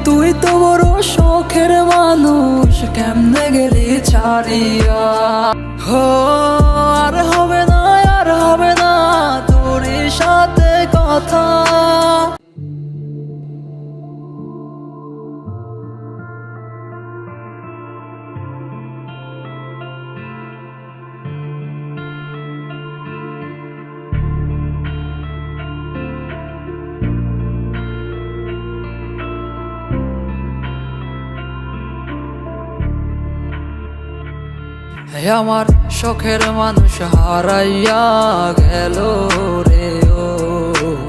তুই তো বড় শখের মানুষ, কেমনে গেলি ছাড়িয়া। হো আর হবে না, আর হবে না তোর সাথে কথা। আমার শখের মানুষ হারাইয়া গেল রে ও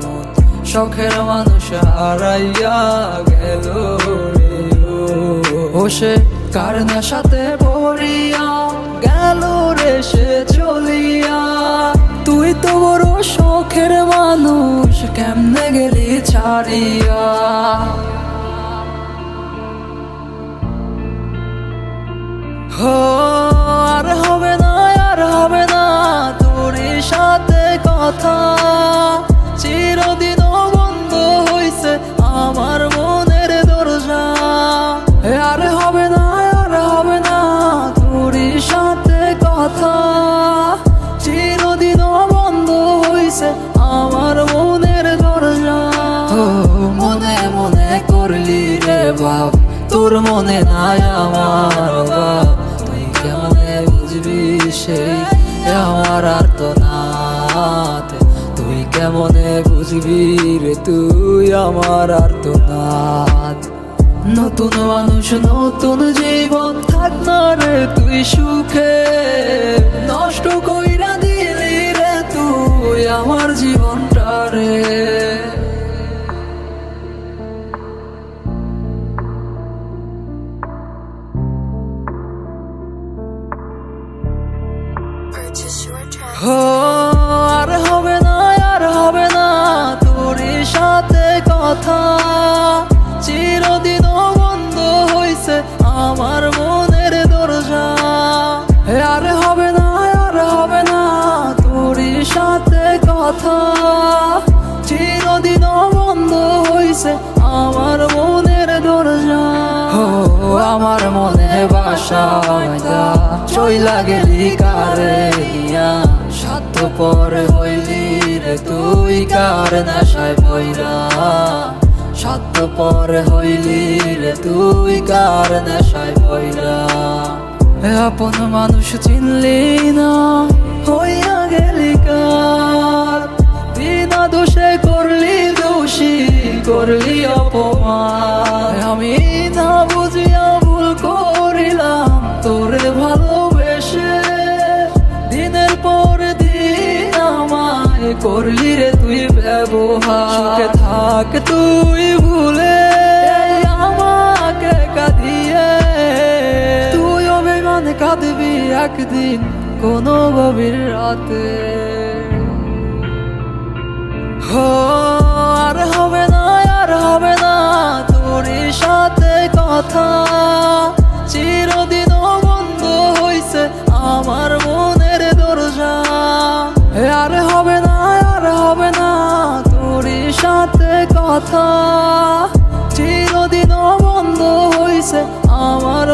মন, শখের মানুষ হারাইয়া গেল রে ও সে কার নেশাতে পড়িয়া গেল রে সে চলিয়া। তুই তো বড় শখের মানুষ, কেমনে গেলি ছাড়িয়া। হো আর হবে না, আর হবে না তোর সাথে কথা। চিরদিন বন্ধ হইছে আমার মনের দরজা। আর হবে না, আর হবে না তোর সাথে কথা। চিরদিন বন্ধ হইছে আমার মনের দরজা। মনে মনে করলি রে বাপ, তোর মনে নাই আমার বাপ। তুই কেমনে বুঝবি সেই আমার আর তো নাথ। তুই কেমনে বুঝবি রে তুই আমার আর তো নাথ। নতুন মানুষ নতুন জীবন, থাক না রে তুই সুখে। নষ্ট কইরা দিলি রে তুই আমার জীবনটা রে। হো আর হবে না, আর হবে না তোর সাথে কথা। চিরদিন বন্ধ হইছে আমার মনের দরজা। আর হবে না, আর হবে না তোর সাথে কথা। চিরদিন বন্ধ হইছে আমার মনের দরজা। ও আমার মনে বাসা চইলা গেলি কারে ইয়া। স্বার্থপর হইলি রে তুই কার নেশায় পইরা। স্বার্থপর হইলি রে তুই কার নেশায় পইরা। আপন মানুষ চিনলি না, হইয়া গেলি কার। বিনা দোষে করলি দোষী, করলি অপমান। আমি না বুঝিয়া ভুল করিলাম তোরে ভালোবেসে। দিনের পর দিন আমায় করলি রে তুই ব্যবহার। সুখে থাক তুই ভুলে আমাকে কাঁদিয়ে। তুই অভিমান কাঁদবি একদিন কোনো গভীর রাতে। হো আর হবে না, আর হবে না তোর সাথে কথা। চিরদিন বন্ধ হইছে আমার মনের দরজা। আর হবে না, আর হবে না তোর সাথে কথা। চিরদিন বন্ধ হইছে আমার